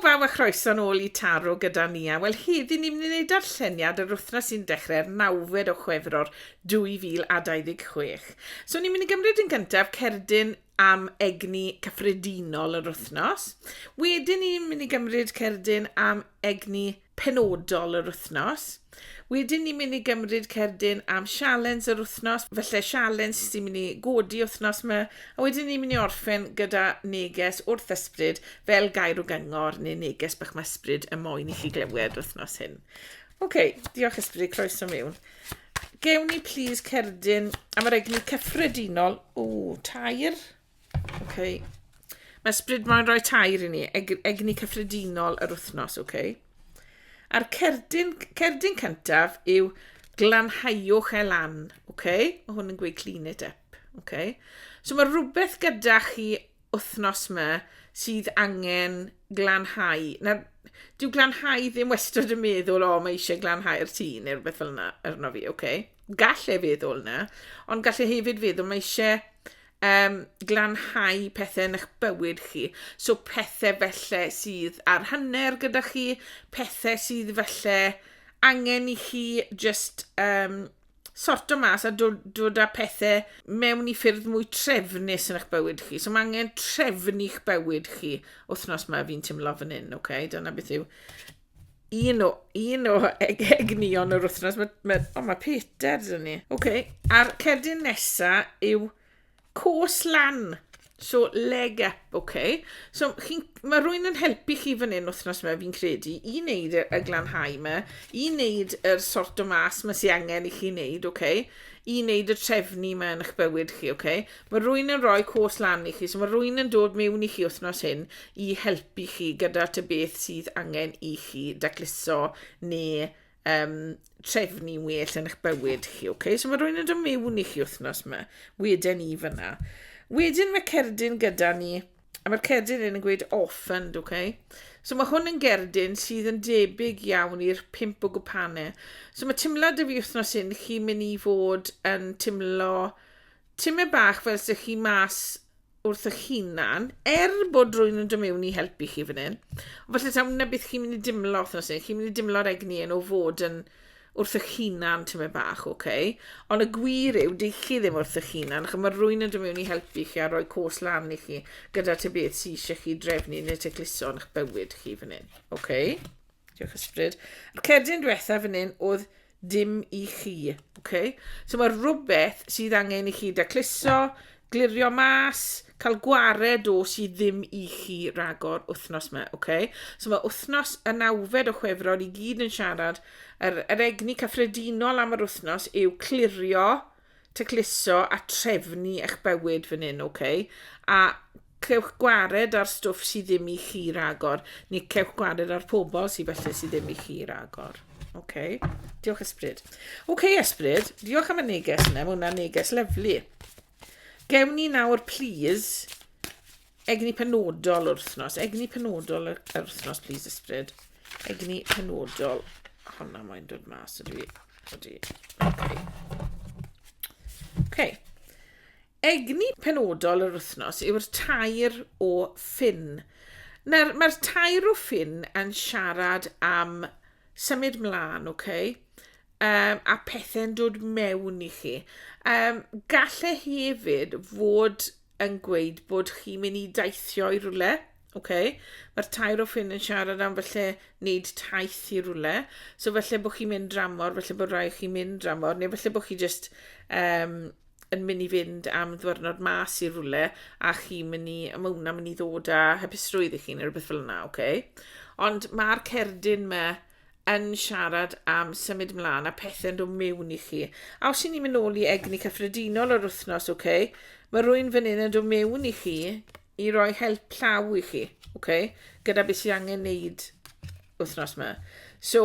baw a croeso nôl I taro gyda ni. Wel, heddi ni'n mynd I wneud darlleniad yr wythnos sy'n dechrau'r 9 o Chwefror 2026. So, ni'n mynd I gymryd yn gyntaf cerdyn am egni gyffredinol yr wythnos. Wedyn ni'n mynd I gymryd cerdyn am egni penodol yr wythnos. Wedyn ni'n mynd I gymryd cerdyn am sialens yr wythnos, felly sialens sy'n mynd I godi wythnos yma, a wedyn ni'n mynd I orffen gyda neges wrth ysbryd fel gair o gyngor neu neges bach mae ysbryd y moyn I chi glywed wythnos hyn. Diolch ysbryd, croeso mewn. Gewn ni please cerdyn am yr egni cyffredinol. Tair. Mae ysbryd mae'n rhoi tair I ni, egni cyffredinol yr wythnos, A'r cerdyn cyntaf yw glanhauwch lan, Mae hwn yn gweud clean it up, So mae rhywbeth gyda chi wythnos yma sydd angen glanhau. Dyw glanhau ddim wastad yn meddwl, mae eisiau glanhau'r tŷ neu rhywbeth fel yna arno fi, Gallai feddwl yna, ond gallai hefyd feddwl mae eisiau glanhau pethau yn eich bywyd chi. So pethau felly sydd ar hanner gyda chi, pethau sydd felly angen I chi just sorto mas a dod â pethau mewn I ffyrdd mwy trefnus yn eich bywyd chi. So mae angen trefnu'ch bywyd chi wythnos yma fi'n teimlo fan hyn, Dyna beth yw un o egnion yr wythnos. Mae Peter dyn ni. A'r cerdyn nesa yw cos lan. So, leg up, So, mae rwy'n yn helpu chi fan hyn wythnos yma fi'n credu I wneud y glanhau yma, I wneud yr sort o mas yma sy'n angen I chi wneud, I wneud y trefnu yma yn eich bywyd chi, Mae rwy'n yn rhoi cos lan I chi, so mae rwy'n yn dod mewn I chi wythnos hyn I helpu chi gyda ty beth sydd angen I chi thacluso neu trefnu well yn eich bywyd chi, So mae rwy'n yn dod mewn I chi wythnos yma, wedyn I fyna. Wedyn mae cerdyn gyda ni, a mae'r cerdyn yn gweud offend, So mae hwn yn gerdyn sydd yn debyg iawn i'r 5 o gwpanau. So mae timlad y fi wythnos hyn, chi'n mynd I fod yn timlo bach fel sy'ch chi mas wrth eich hunan, bod rwy'n yn dod mewn I helpu chi fan hyn. Ond felly tawn na beth chi'n mynd I dimlo wythnos hyn, chi'n mynd I dimlo'r egni o fod yn wrth eich hunan tymed bach, Ond y gwir yw, di chi ddim wrth eich hunan, achos mae rwy'n yn dod mewn I helpu chi a rhoi cos lan I chi gyda ty beth sy'n eisiau chi drefnu neu thacluso yn eich bywyd chi fan hyn, Diolch ysbryd. A'r cerdyn diwetha fan hyn oedd dim I chi, So mae rhywbeth sydd angen I chi thacluso, glirio mas, cael gwared o sydd ddim I chi ragor wythnos yma, So mae wythnos y 9 o Chwefror I gyd yn siarad, yr egni cyffredinol am yr wythnos yw clirio, thacluso a trefnu eich bywyd fan hyn, A cewch gwared ar stwff sydd ddim I chi ragor, neu cewch gwared ar pobl sydd felly sydd ddim I chi ragor. Diolch ysbryd. Ysbryd, diolch am y neges yna, mae hwnna'n neges lyflu. Gewn ni nawr, please, egni penodol o'r wythnos. Egni penodol o'r wythnos, please, ysbryd. Egni penodol. Honna mae'n dod mas ydw i. Egni penodol o'r wythnos yw'r tair o ffyn. Mae'r tair o ffyn yn siarad am symud mlaen, a pethau'n dod mewn I chi. Gallai hefyd fod yn gweud bod chi'n mynd I deithio I rwle, Mae'r tair o ffyn yn siarad am felly wneud taith I rwle, so felly bod chi'n mynd dramor, felly bod rhaid chi'n mynd dramor, neu felly bod chi just yn mynd I fynd am ddwyrnod mas I rwle, a chi'n mynd I, mae hwnna'n mynd I ddod â hapusrwydd I chi, neu rhywbeth fel yna, Ond mae'r cerdyn me yn siarad am symud mlaen a pethau'n dod mewn I chi. A os ni'n mynd nôl I egni cyffredinol o'r wythnos, mae rwy'n fan hyn yn dod mewn I chi I roi help llaw I chi, gyda beth sy'n angen neud wythnos yma. So,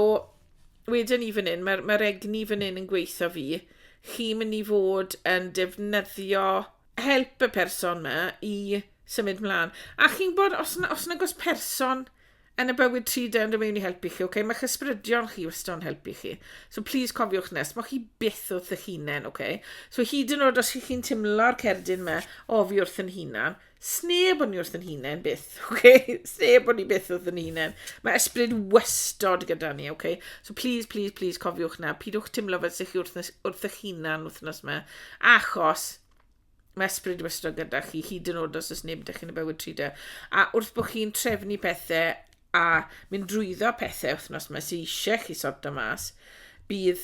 wedyn ni fan hyn, mae'r egni fan hyn yn gweithio fi, chi'n mynd I fod yn defnyddio help y person yma I symud mlaen. A chi'n bod, os nag oes person yn y bywyd 3 yn dod mewn i helpu chi, okay? Mae'ch ysbrydion chi wastad yn helpu chi. So please cofiwch nes, mae chi byth wrth eich hunain, okay? So hyd yn oed os chi'n teimlo'r cerdyn me, o fi wrth yn hunain, sneb o'n i wrth yn hunain byth, okay? Sneb o'n i byth wrth yn hunain. Mae ysbryd wystod gyda ni, okay? So please cofiwch na, pidwch teimlo fel sy'ch chi wrth eich hunain wythnos me, achos mae ysbryd wystod gyda chi, hyd yn oed os oes neb ydych chi'n y bywyd 3. A wrth bod chi'n trefnu pethau a mynd drwyddo pethau wythnos yma sy'n eisiau chi sorto mas, bydd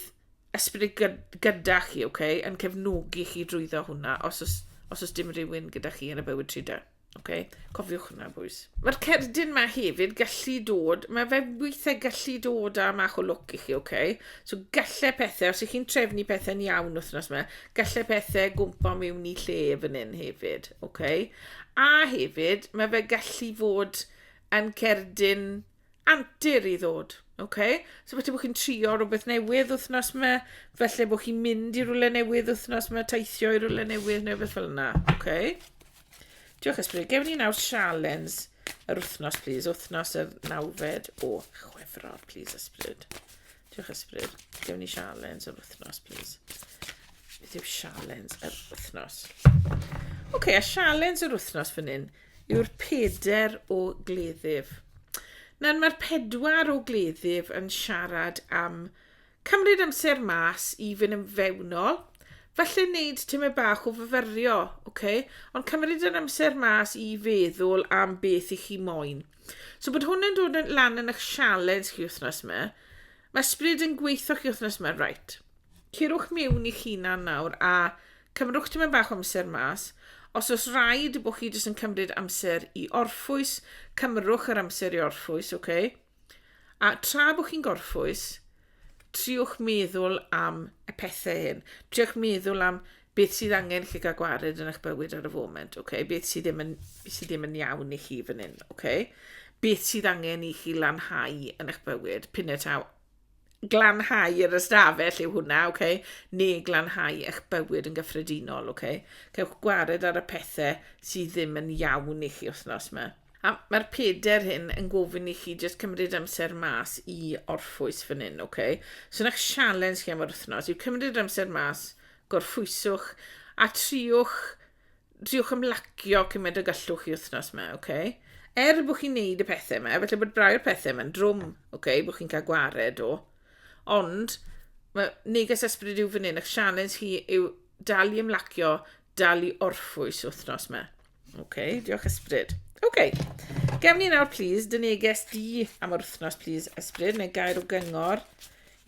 ysbryd gyda chi, okay, yn cefnogi chi drwyddo hwnna os oes dim rhywun gyda chi yn y bywyd 3. Okay? Cofiwch hwnna, bwys. Mae'r cerdyn yma hefyd gallu dod, mae fe weithiau gallu dod a mach o lwc i chi, okay? So gallai pethau, os ych chi'n trefnu pethau'n iawn wythnos yma, gallai pethau gwmpa mewn i lle fan hyn hefyd, okay? A hefyd, mae fe gallu fod yn cerdyn antur i ddod, okay? So beth bod chi'n trio rhywbeth newydd wythnos yma, felly bod chi'n mynd i rwle newydd wythnos yma, teithio i rwle newydd neu beth fel yna, okay? Diolch ysbryd. Gewn ni nawr sialens yr wythnos, please. Wythnos yr 9 o Chwefror, please, ysbryd. Diolch ysbryd. Gewn ni sialens yr wythnos, please. Beth yw sialens yr wythnos? Okay, a sialens yr wythnos fan hyn yw'r 4 o gleddyf. Nawr mae'r 4 o gleddyf yn siarad am cymryd amser mas i fynd yn fewnol, falle wneud tymau bach o fyfyrio, okay? Ond cymryd yn amser mas i feddwl am beth i chi moyn. So bod hwn yn dod lan yn eich sialens chi wythnos yma, mae ysbryd yn gweithio chi wythnos yma, right. Cirwch mewn i'ch hunan nawr a cymrwch tymau bach o amser mas. Os oes rhaid bod chi jyst yn cymryd amser i orffwys, cymrwch yr amser i orffwys, okay? A tra bod chi'n gorffwys, triwch meddwl am y pethau hyn. Triwch meddwl am beth sydd angen chi gael gwared yn eich bywyd ar y foment, okay? Beth sydd ddim yn iawn i chi fan hyn, okay? Beth sydd angen i chi lanhau yn eich bywyd. Pinetaw, glanhau yr ystafell yw hwnna, okay? Neu glanhau eich bywyd yn gyffredinol, okay? Cewch gwared ar y pethau sydd ddim yn iawn i chi wythnos yma. A mae'r 4 hyn yn gofyn i chi jyst cymryd amser mas i orffwys fan hyn, okay? So na'ch sialens chi am yr wythnos yw cymryd amser mas, gorffwyswch, a triwch ymlacio cymryd y gallwch chi wythnos yma, okay? Bod chi'n neud y pethau yma, felly bod brau'r pethau yma'n drwm, okay? Bod chi'n cael gwared o. Ond, mae neges ysbryd yw fan hyn, eich sialens chi yw dal i ymlacio, dal i orffwys wythnos yma. Okay, diolch ysbryd. Okay, gewn ni nawr, please, dy neges di am yr wythnos, please, ysbryd, neu gair o gyngor.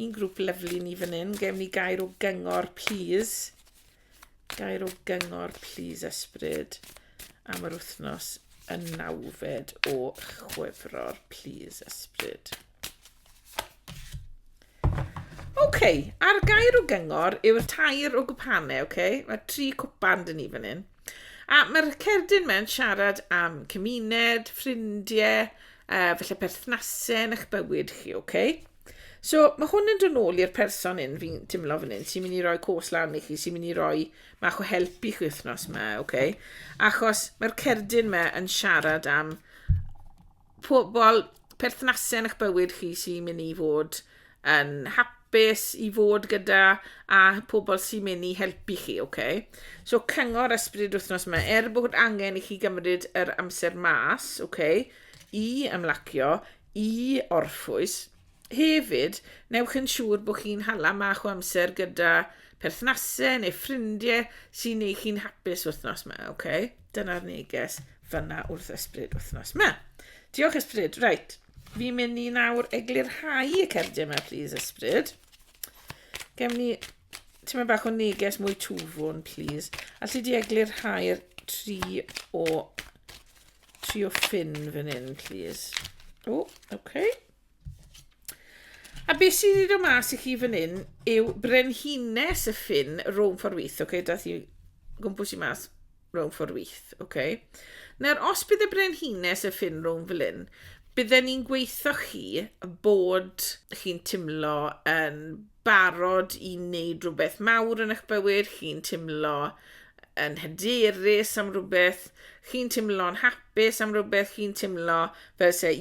Un grŵp lyflu ni fan hyn. Gewn ni gair o gyngor, please. Gair o gyngor, please, ysbryd, am yr wythnos y 9 o Chwefror, please, ysbryd. Okay, a'r gair o gyngor yw'r tair o gwpanau, okay? Mae 3 cwpan dyn ni fan hyn. A mae'r cerdyn mewn siarad am cymuned, ffrindiau, felly perthnasau yn eich bywyd chi, okay? So mae hwn yn dod nôl i'r person hyn, fi'n teimlo fan hyn, sy'n mynd i roi cwrs lan i chi, sy'n mynd i roi mach o helpu chi wythnos yma, okay? Achos mae'r cerdyn yma yn siarad am pobl, perthnasau yn eich bywyd chi sy'n mynd i fod yn hapus i fod gyda a pobl sy'n mynd i helpu chi, okay? So cyngor ysbryd wythnos yma, bod angen i chi gymryd yr amser mas, okay? I ymlacio, i orffwys. Hefyd, newch yn siŵr bod chi'n hala mach o amser gyda perthnasau neu ffrindiau sy'n neud chi'n hapus wythnos yma, okay? Dyna'r neges fyna wrth ysbryd wythnos yma. Diolch ysbryd, right. Fi'n mynd i nawr eglurhau y cerdyn yma, please, ysbryd. Gewn ni, tyma bach o neges mwy twfwn, please. Alli di eglurhau'r 3 o ffyn fan hyn, please. O, okay. A beth sydd wedi dod mas i chi fan hyn yw brenhines y ffyn rhwng ffordd wyth, okay? Dath i gwmpws i mas rhwng ffordd wyth, okay? Nawr, os bydd y brenhines y ffyn rhwng fel hyn, bydden ni'n gweithio chi bod chi'n timlo yn barod i wneud rhywbeth mawr yn eich bywyd, chi'n timlo yn hyderus am rhywbeth, chi'n timlo'n hapus am rhywbeth, chi'n timlo fel se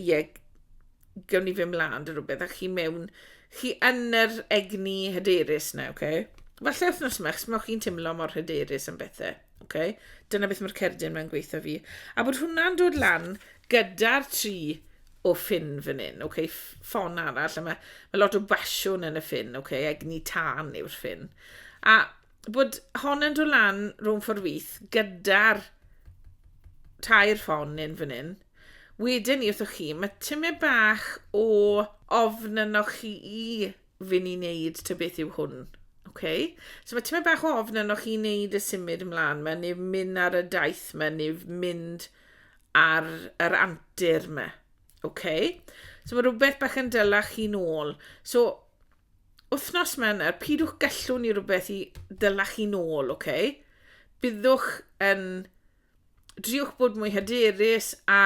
gawn ni fy mlaen dy rhywbeth, a chi mewn, chi yn yr egni hyderus na, okay? Falle wythnos yma, chos mae chi'n teimlo mor hyderus am bethau, okay? Dyna beth mae'r cerdyn mae'n gweithio fi. A bod hwnna'n dod lan gyda'r tri o ffyn fan hyn, okay? Ffon arall, a mae lot o basiwn yn y ffyn, okay? Egni tân yw'r ffyn. A bod hon yn dod lan rhwng ffordd wyth gyda'r tair ffon yn fan hyn. Wedyn ni wrthoch chi, mae tymed bach o ofn yno chi i fynd i wneud ty beth yw hwn. Okay? So mae tymed bach o ofn yno chi wneud y symud ymlaen yma, neu mynd ar y daith yma, neu mynd ar yr antur yma. Okay? So mae rhywbeth bach yn dyla chi nôl. So, wythnos yma yna, pidwch gallwn ni rhywbeth i dyla chi nôl, okay? Byddwch yn driwch bod mwy hyderus a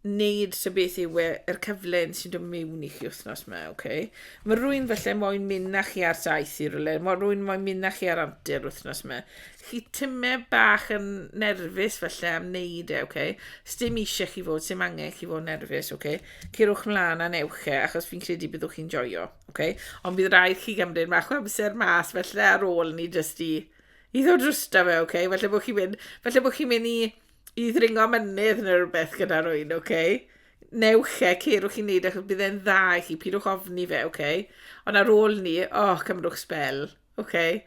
wneud sy beth yw yr cyflen sy'n dod mewn i chi wythnos yma, okay? Mae rhywun felly moyn mynd na chi ar daith i rywle, mae rhywun moyn mynd na chi ar antur wythnos yma. Chi tymed bach yn nerfus felly am wneud e, okay? Sdim eisiau chi fod, sdim angen chi fod nerfus, okay? Cirwch mlaen a newch e, achos fi'n credu byddwch chi'n joio, okay? Ond bydd rhaid chi gymryd bach o amser mas felly ar ôl ni jyst i ddod drwsta fe, okay? Felly bod chi'n mynd i ddringo mynydd neu rhywbeth gyda rwy'n, okay? Newch e, cerwch i'n neud achos bydd e'n dda i chi, pidwch ofni fe, okay? Ond ar ôl ni, cymrwch spel, okay?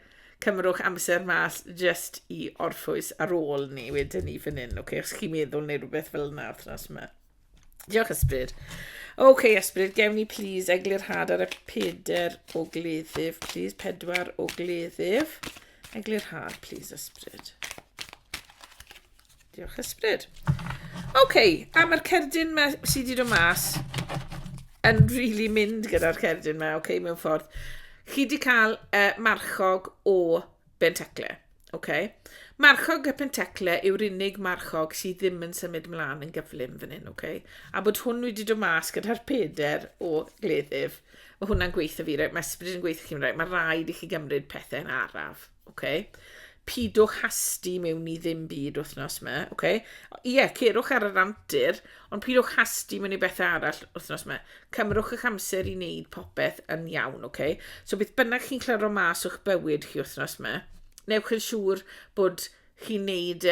Cymrwch amser mas just i orffwys ar ôl ni wedyn ni fan hyn, okay? Os chi'n meddwl neu rhywbeth fel yna wrthnos yma. Diolch ysbryd. Okay, ysbryd, gewn ni please eglurhad ar y 4 o gleddyf, please, 4 o gleddyf. Eglurhad, please, ysbryd. Diolch ysbryd. Okay, a mae'r cerdyn sydd wedi dod mas yn really mynd gyda'r cerdyn yma, okay, mewn ffordd. Chi wedi cael marchog o bentacle, okay? Marchog y pentacle yw'r unig marchog sydd ddim yn symud mlaen yn gyflym fan hyn, okay? A bod hwn wedi dod mas gyda'r 4 o gleddyf, mae hwnna'n gweithio fi, right? Mae ysbryd yn gweithio chi'n rhaid, mae rhaid i chi gymryd pethau yn araf, okay? Pidwch hasti mewn i ddim byd wythnos yma, okay? Ie, cerwch ar yr antur, ond pidwch hasti mewn i bethau arall wythnos yma. Cymrwch eich amser i wneud popeth yn iawn, okay? So beth bynnag chi'n claro mas o'ch bywyd chi wythnos yma, newch yn siŵr bod chi'n wneud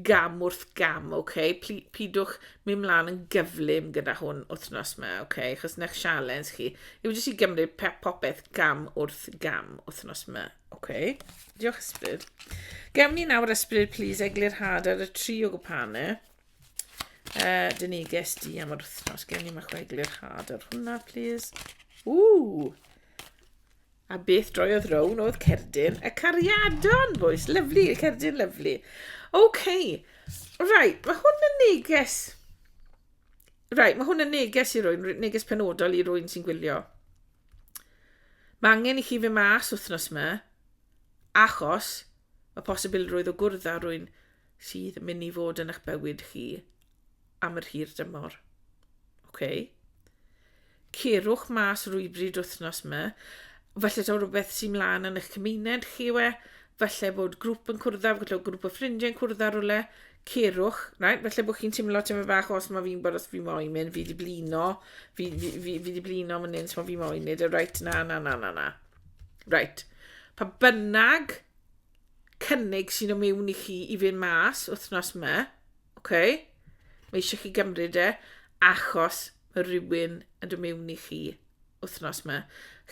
gam wrth gam, okay? Pidwch mynd mlaen yn gyflym gyda hwn wythnos yma, okay? Chos na'ch sialens chi yw jyst i gymryd popeth gam wrth gam wythnos yma, okay? Diolch ysbryd. Gewn ni nawr ysbryd, please, eglurhad ar y 3 o gwpanau. Dyneges di am yr wythnos. Gewn ni mach o eglurhad ar hwnna, please. A beth droiodd rown oedd cerdyn y cariadon, boys. Lyflu, y cerdyn lyflu. Okay. Right, mae hwn yn neges. Right, mae hwn yn neges i rwy'n, neges penodol i rwy'n sy'n gwylio. Mae angen i chi fy mas wythnos yma, achos mae posibilrwydd o gwrdd â rwy'n sydd yn mynd i fod yn eich bywyd chi am yr hir dymor. Okay. Cerwch mas rwybryd wythnos yma, falle taw rhywbeth sy'n mlaen yn eich cymuned chi falle bod grŵp yn cwrdd â, falle grŵp o ffrindiau'n cwrdd â rhywle, cerwch, right? Falle bod chi'n teimlo tyma bach os mae fi'n bod os fi moyn mynd, fi di blino, fi di blino mynd un sy'n fi moyn nid, right, na. Right. Pa bynnag cynnig sy'n o mewn i chi i fynd mas wythnos yma, okay? Mae eisiau chi gymryd achos mae rhywun yn dod mewn i chi wythnos yma.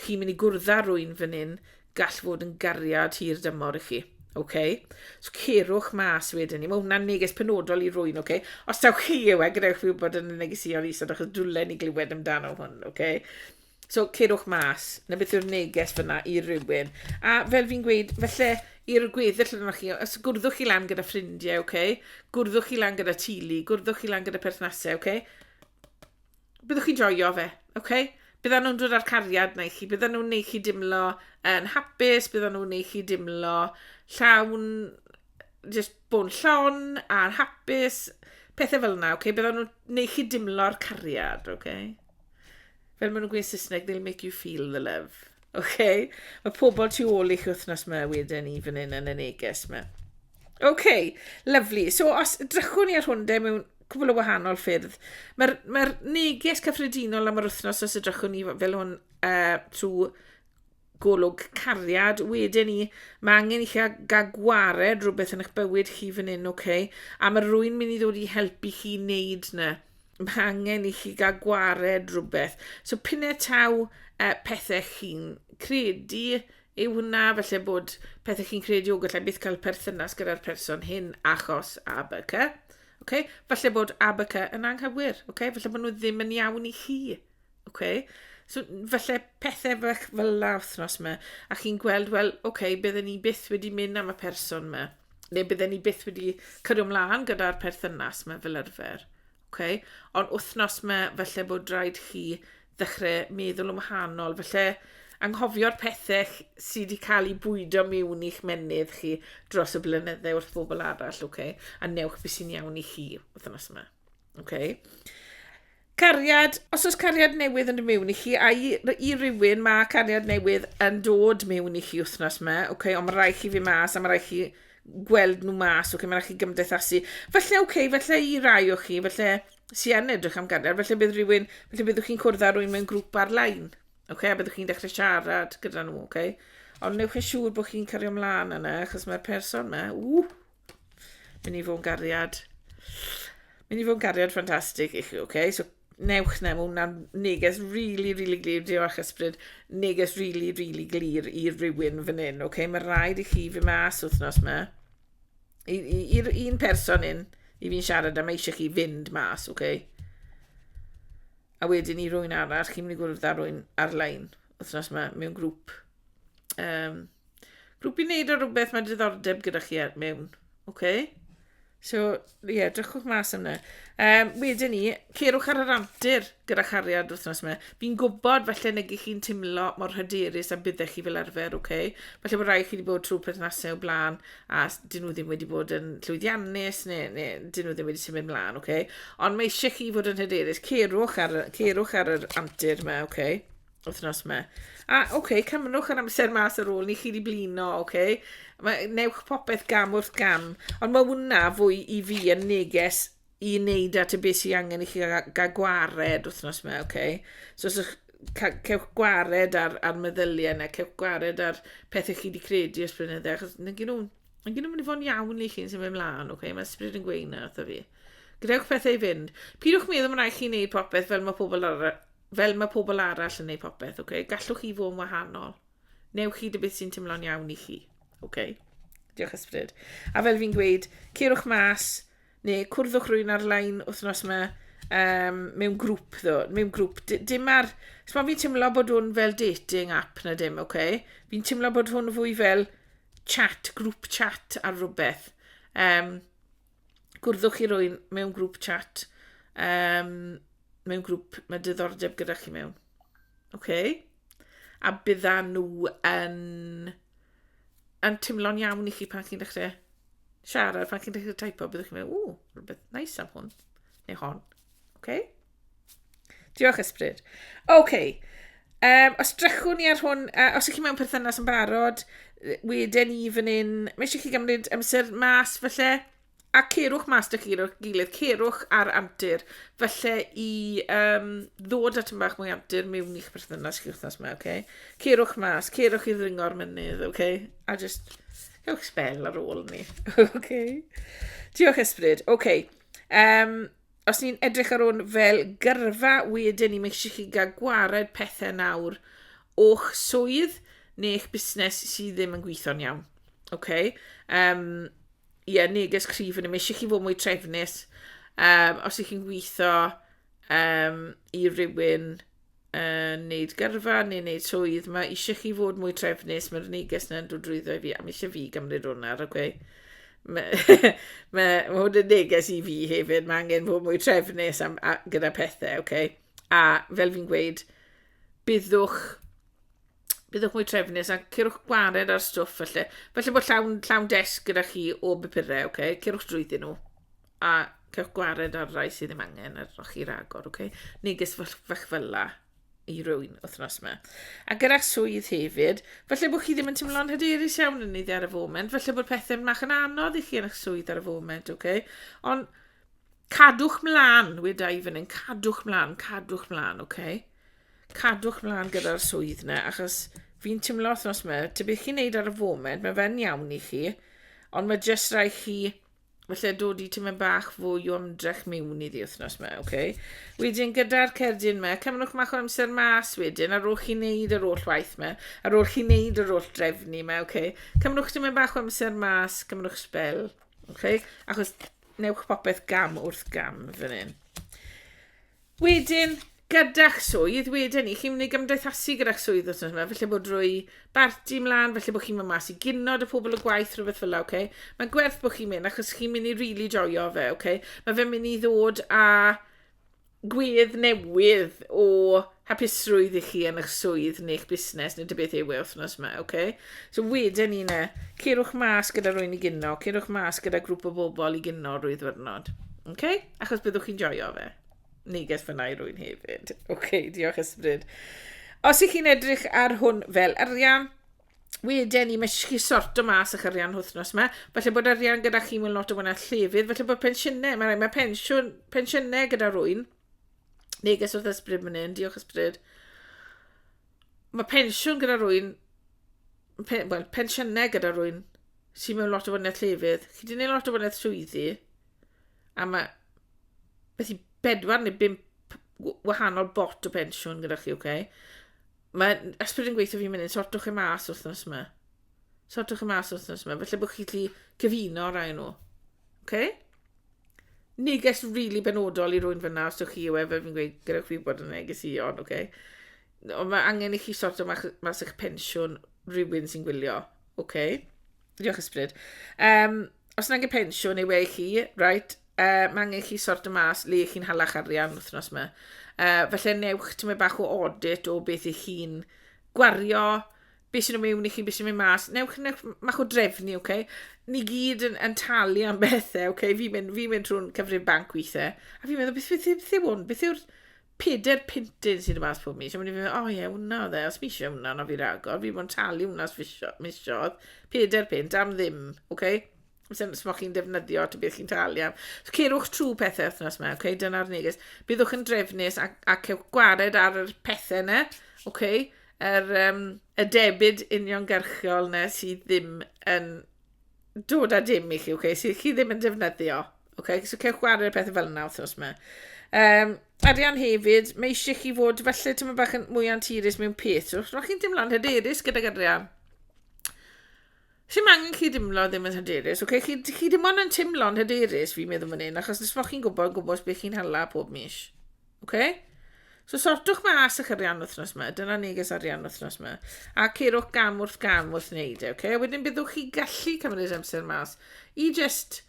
Chi'n mynd i gwrdd â rwy'n fan hyn gall fod yn gariad hir dymor i chi. Okay? So cerwch mas wedyn ni. Mae hwnna'n neges penodol i rwy'n, okay? Os taw chi yw gadewch fi wybod yn y negesion isod achos dwlen i glywed amdano hwn, okay? So cerwch mas. Na beth yw'r neges fyna i rywun. A fel fi'n gweud, felly i'r gweddill yna chi, os gwrddwch chi lan gyda ffrindiau, okay? Gwrddwch chi lan gyda tili, gwrddwch chi lan gyda perthnasau, okay? Byddwch chi'n joio fe, okay? Byddan nhw'n dod ar cariad na i chi, byddan nhw'n neud chi dimlo yn hapus, byddan nhw'n neud chi dimlo llawn, just bod llon a'n hapus, pethau fel yna, okay? Byddan nhw'n neud chi dimlo ar cariad, okay? Fel maen nhw'n gweud Saesneg, they'll make you feel the love, okay? Mae pobl tu ôl i'ch wythnos yma wedyn ni fan hyn yn y neges yma. Okay, lovely. So os drychwn ni ar hwnde mewn cwbl o wahanol ffyrdd. Mae'r neges cyffredinol am yr wythnos os ydrychwn ni fel hwn trwy golwg cariad. Wedyn ni, mae angen i chi gael gwared rhywbeth yn eich bywyd chi fan hyn, a mae rwy'n mynd i ddod i helpu chi wneud na. Mae angen i chi gael gwared rhywbeth. So pinne taw pethau chi'n credu yw hwnna, felly bod pethau chi'n credu o gallai byth cael perthynas gyda'r person hyn achos abyca. Falle bod abyca yn anghywir. Falle bod nhw ddim yn iawn i chi. So, falle pethau fel la wythnos yma, a chi'n gweld, wel, bydden ni byth wedi mynd am y person yma, neu bydden ni byth wedi cario ymlaen gyda'r perthynas yma fel arfer. Ond wythnos yma, falle bod rhaid chi ddechrau meddwl yn wahanol, falle anghofio'r pethau sydd wedi cael ei bwydo mewn i'ch menydd chi dros y blynydde wrth bobl arall, a newch beth sy'n iawn i chi wythnos yma. Cariad, os oes cariad newydd yn dod mewn i chi, a i rywun mae cariad newydd yn dod mewn i chi wythnos yma, ond mae rai chi fi mas, a mae rai chi gweld nhw mas, mae rai chi gymdeithasu. Falle i rai o chi, falle sy'n edrych am cariad, falle byddwch chi'n cwrdd â rwy'n mewn grŵp ar-lein. A byddwch chi'n dechrau siarad gyda nhw, Ond newch chi'n siŵr bod chi'n cario ymlaen yna, achos mae'r person yma, mynd i fod yn gariad. Mynd i fod yn gariad ffantastig i chi, So newch na, mae hwnna'n neges really glir, diolch ysbryd, neges really glir i rywun fan hyn, Mae rhaid i chi fi mas wythnos yma. I'r un person hyn, i fi'n siarad am eisiau chi fynd mas, A wedyn i rwy'n arall, chi'n mynd i gwrdd â rwy'n ar-lein, wythnos yma, mewn grŵp. Grŵp i wneud o rhywbeth mae diddordeb gyda chi mewn, So, drychwch mas yna. Wedyn ni, cerwch ar yr antur gyda chariad wythnos yma. Fi'n gwybod falle negu chi'n timlo mor hyderus a byddech chi fel arfer, Falle bod rai chi wedi bod trwy perthnasau o blaen a dyn nhw ddim wedi bod yn llwyddiannus neu dyn nhw ddim wedi symud mlaen, Ond mae eisiau chi fod yn hyderus. Cerwch ar yr antur yma, wythnos yma. A, cymrwch ar amser mas ar ôl, ni chi wedi blino, Newch popeth gam wrth gam. Ond mae hwnna fwy i fi yn neges i wneud at y beth sy'n angen i chi gael gwared wythnos yma, So, cewch gwared ar meddyliau yna, cewch gwared ar pethau chi wedi credu ys blynydde, achos nag nhw'n mynd i fod yn iawn i chi'n symud ymlaen, Mae ysbryd yn gweud na, wrtho fi. Gadewch pethau i fynd. Pidwch meddwl mae rhaid chi wneud popeth fel mae pobl arall yn gwneud popeth, Gallwch chi fod yn wahanol. Newch chi dy beth sy'n teimlo'n iawn i chi, Diolch ysbryd. A fel fi'n gweud, cerwch mas, neu cwrddwch rwy'n ar-lein wythnos yma, mewn grŵp mewn grŵp. Dim ar, fi'n teimlo bod hwn fel dating app na dim, Fi'n teimlo bod hwn fwy fel chat, grŵp chat ar rhywbeth. Gwrddwch i rwy'n mewn grŵp chat, mewn grŵp mae diddordeb gyda chi mewn. A bydda nhw yn teimlo'n iawn i chi pan chi'n dechrau siarad, pan chi'n dechrau taipo, byddwch chi'n meddwl, rhywbeth nice am hwn, neu hon. Diolch ysbryd. Os drychwn ni ar hwn, os ych chi mewn perthynas yn barod, wedyn ni fan hyn, mae eisiau chi gymryd amser mas falle, a cerwch mas dy chi o'r gilydd, cerwch ar antur, falle i ddod at yn bach mwy antur mewn i'ch perthynas chi wythnos yma, Cerwch mas, cerwch i ddringo'r mynydd, A just, gewch spel ar ôl ni, Diolch ysbryd, os ni'n edrych ar hwn fel gyrfa, wedyn ni, mae eisiau chi gael gwared pethau nawr o'ch swydd neu eich busnes sydd ddim yn gweithio'n iawn, neges cryf yn eisiau chi fod mwy trefnus. Os ych chi'n gweithio i rywun wneud gyrfa neu wneud swydd, mae eisiau chi fod mwy trefnus, mae'r neges yna'n dod drwyddo i fi, a mae eisiau fi gymryd hwnna, Mae hwn yn neges i fi hefyd, mae angen fod mwy trefnus gyda pethau, A fel fi'n gweud, byddwch mwy trefnus a cerwch gwared ar stwff falle. Falle bod llawn desg gyda chi o bapurau, Cerwch drwyddyn nhw. A cerwch gwared ar rai sydd ddim angen ar chi ragor, Neges fach fel la i rywun wythnos yma. A gyda'ch swydd hefyd, falle bod chi ddim yn teimlo'n hyderus iawn yn neud ar y foment, falle bod pethau'n mach yn anodd i chi yn eich swydd ar y foment, Ond Cadwch mlaen, weda I fan hyn, cadwch mlaen, okay? Cadwch mlaen gyda'r swydd na, achos fi'n teimlo wythnos yma, ty beth chi'n neud ar y foment, mae fe'n iawn i chi, ond mae jyst rai chi, felly dod i tyma'n bach fwy o ymdrech mewn i ddi wythnos yma, okay? Wedyn gyda'r cerdyn yma, cymrwch mach o amser mas wedyn, ar ôl chi wneud yr oll waith yma, ar ôl chi wneud yr oll drefnu yma, okay? Cymrwch tyma'n bach o amser mas, cymrwch spel, okay? Achos newch popeth gam wrth gam fan hyn. Wedyn, gyda'ch swydd, wedyn ni, chi'n mynd i gymdeithasu gyda'ch swydd wrth yma, felly bod drwy barti mlaen, felly bod chi'n mynd mas i gyfnod y pobl o gwaith rhywbeth fel yna, okay? Mae'n gwerth bod chi'n mynd, achos chi'n mynd i really joio fe, okay? Mae fe'n mynd i ddod â gwedd newydd o hapusrwydd i chi yn eich swydd neu'ch busnes neu dy beth yw wythnos yma, okay? So wedyn ni na, cerwch mas gyda rwy'n i gyno, cerwch mas gyda grŵp o bobl i gyno rwy'n ddwrnod, okay? Achos byddwch chi'n joio fe. Neges fyna i rwy'n hefyd. Okay, diolch ysbryd. Os ych chi'n edrych ar hwn fel arian, wedyn ni, mae chi sorto mas eich arian wythnos yma, falle bod arian gyda chi mewn lot o wyneb llefydd, falle bod pensiynau, mae pensiynau gyda rwy'n, neges wrth ysbryd mynd hyn, diolch ysbryd. Mae pensiwn gyda rwy'n, pensiynau gyda rwy'n, sy'n mewn lot o wyneb llefydd. Chi wedi gwneud lot o wyneb swyddi, a mae beth i 4 neu 5 wahanol bot o pensiwn gyda chi, okay? Mae ysbryd yn gweithio fi'n mynd, sortwch chi mas wrthnos yma. Sortwch chi mas wrthnos yma, felly bod chi'n gallu cyfuno rai nhw. Okay? Neges really benodol i rwy'n fyna, os ydych chi yw fel fi'n gweud, gyda chi bod yn negesion, okay? Ond mae angen i chi sorto mas eich pensiwn rhywun sy'n gwylio, okay? Diolch ysbryd. Os yna angen pensiwn neu wei chi, right? Mae angen chi sorto mas le chi'n halach arian wythnos yma. Felly newch tyma bach o audit o beth i chi'n gwario, beth sy'n mewn i chi, beth sy'n mynd mas. Newch mach o drefnu, okay? Ni gyd yn talu am bethau, okay? Fi'n mynd trwy'n cyfrif banc weithiau. A fi'n meddwl, beth yw hwn? Beth yw'r 4 pintyn sy'n y mas pob mis? A fi'n meddwl, hwnna dde, os mi eisiau hwnna na fi ragor, fi'n mynd talu hwnna misiodd. 4 pint am ddim, okay? Os mo chi'n defnyddio to beth chi'n talu am. So, cerwch trwy pethau wythnos yma, okay? Dyna'r neges. Byddwch yn drefnus a cewch gwared ar y pethau yna, okay? Y debyd uniongyrchol yna sydd ddim yn dod â dim i chi, okay? Sydd chi ddim yn defnyddio, okay? So, cewch gwared y pethau fel yna wythnos yma. Arian hefyd, mae eisiau chi fod falle tyma bach yn mwy anturus mewn peth. So, rhaid chi'n dimlo'n hyderus gyda'r arian. Sy'n angen chi dimlo ddim yn hyderus, okay? Chi ddim ond yn timlo'n hyderus fi'n meddwl fan hyn, achos nes mo chi'n gwybod beth chi'n hala pob mis. Okay? So sortwch mas eich arian wythnos yma, dyna neges arian wythnos yma, a cerwch gam wrth wneud, okay? A wedyn byddwch chi gallu cymryd amser mas i just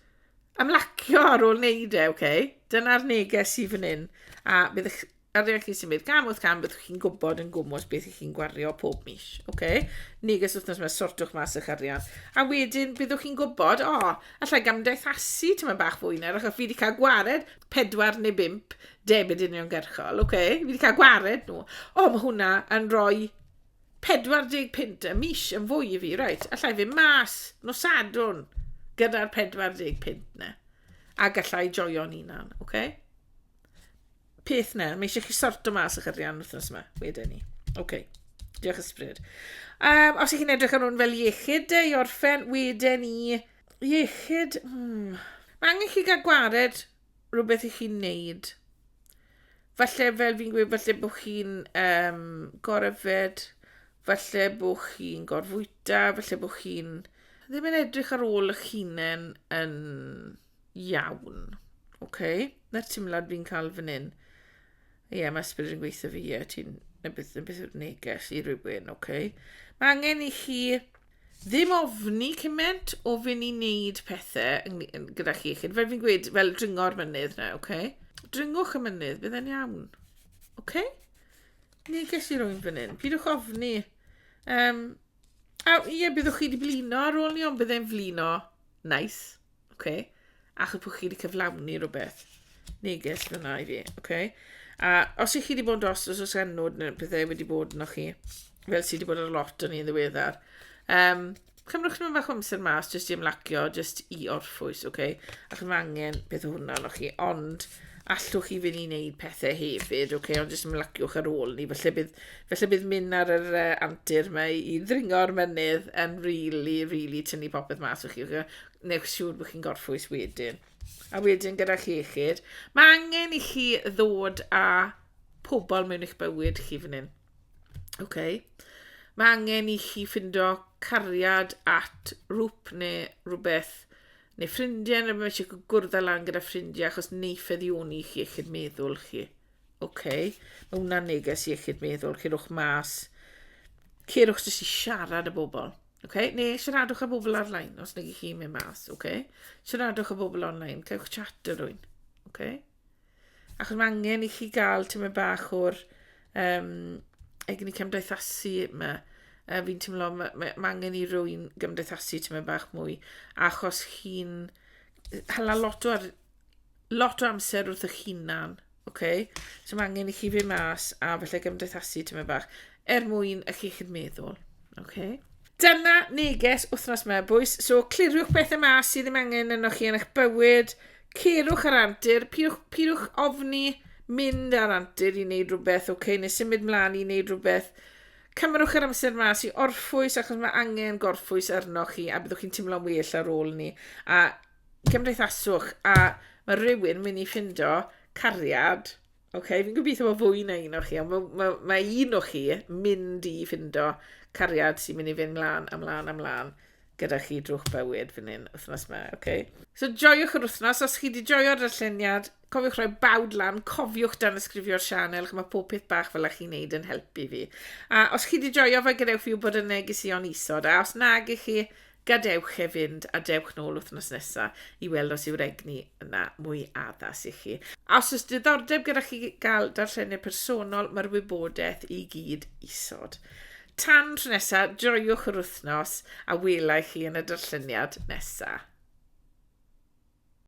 ymlacio ar ôl wneud, okay? Dyna'r neges i fan hyn, a byddwch arian chi'n symud gam wrth gam, byddwch chi'n gwybod yn gwmwys beth i chi'n gwario pob mis, okay? Neges wythnos yma, sortwch mas eich arian. A wedyn byddwch chi'n gwybod, allai gymdeithasu tyma bach fwy na, achos fi wedi cael gwared 4 neu 5 debyd uniongyrchol, okay? Fi wedi cael gwared nhw. Mae hwnna yn rhoi 40 pint y mis yn fwy i fi, right? Allai fi mas nosadwn gyda'r 40 pint na. A gallai joio'n unan, okay? Peth na, mae eisiau chi sorto mas eich arian wythnos yma, wedyn ni. Okay, diolch ysbryd. Os ych chi'n edrych ar hwn fel iechyd i orffen, wedyn ni iechyd. Mae angen chi gael gwared rhywbeth i chi'n neud. Falle fel fi'n gweud, falle bod chi'n goryfed, falle bod chi'n gorfwyta, falle bod chi'n ddim yn edrych ar ôl eich hunain yn iawn. Okay? Na'r timlad fi'n cael fan hyn. Ie, mae ysbryd yn gweithio fi, ti'n beth yw'r neges i rhywun, okay? Mae angen i chi ddim ofni cyment o fynd i wneud pethau gyda chi. Fel fi'n gweud, fel dringo'r mynydd na, okay? Dringwch y mynydd, bydd e'n iawn. Okay? Neges i rhywun fan hyn. Pidwch ofni. Byddwch chi wedi blino ar ôl ni, ond bydd e'n flino nice, okay? Achos bod chi wedi cyflawni rhywbeth. Neges fyna i fi, okay? A os ych chi wedi bod yn dos os enwyd neu bethau wedi bod yno chi, fel sydd wedi bod yn lot o'n i'n ddiweddar, cymrwch nhw'n bach o amser mas, jyst i ymlacio, jyst i orffwys, Ac mae angen beth o hwnna o'ch chi, ond allwch chi fynd i wneud pethau hefyd, ond jyst ymlaciwch ar ôl ni. Felly bydd mynd ar yr antur yma i ddringo'r mynydd yn really tynnu popeth mas o'ch chi. Newch siŵr bod chi'n gorffwys wedyn. A wedyn gyda'r iechyd, mae angen i chi ddod â pobl mewn eich bywyd chi fan hyn. Mae angen i chi ffindo cariad at rŵp neu rhywbeth, neu ffrindiau, neu mae eisiau gwrdd lan gyda ffrindiau, achos neifeddioni chi iechyd meddwl chi. Mae hwnna'n neges i iechyd meddwl, cerwch mas, cerwch jyst i siarad y bobl. Neu siaradwch â bobl ar-lein, os neu chi mynd mas. Siaradwch â bobl online, cewch chat ar rwy'n. Achos mae angen i chi gael tyma bach o'r egni cymdeithasu yma. Fi'n teimlo, mae angen i rwy'n gymdeithasu tyma bach mwy. Achos chi'n hala lot o amser wrth eich hunan. So mae angen i chi fynd mas a felly gymdeithasu tyma bach mwyn eich iechyd meddwl. Dyna neges wythnos yma, bwys. So, cliriwch bethau mas sydd ddim angen yno chi yn eich bywyd. Cerwch ar antur, pidwch ofni mynd ar antur i wneud rhywbeth, neu symud mlaen i wneud rhywbeth. Cymrwch yr amser mas i orffwys, achos mae angen gorffwys arno chi, a byddwch chi'n teimlo'n well ar ôl ni. A gymdeithaswch, a mae rhywun mynd i ffindo cariad. Fi'n gobeithio bod fwy na un o chi, ond mae un o chi mynd i ffindo cariad sy'n mynd i fynd ymlaen gyda chi drw'ch bywyd fan hyn wythnos yma, So, joiwch yr wythnos, os chi wedi joio'r darlleniad, cofiwch rhoi bawd lan, cofiwch dan ysgrifio'r sianel, mae pob peth bach fel chi'n neud yn helpu fi. A os chi wedi joio, fe gadewch fi wybod y negesion isod, a os nag ych chi, gadewch e fynd a dewch nôl wythnos nesaf i weld os yw'r egni yna mwy addas i chi. A os oes diddordeb gyda chi gael darlleniadau personol, mae'r wybodaeth i gyd isod. Tan tro nesaf, joiwch yr wythnos a welai chi yn y darlleniad nesaf.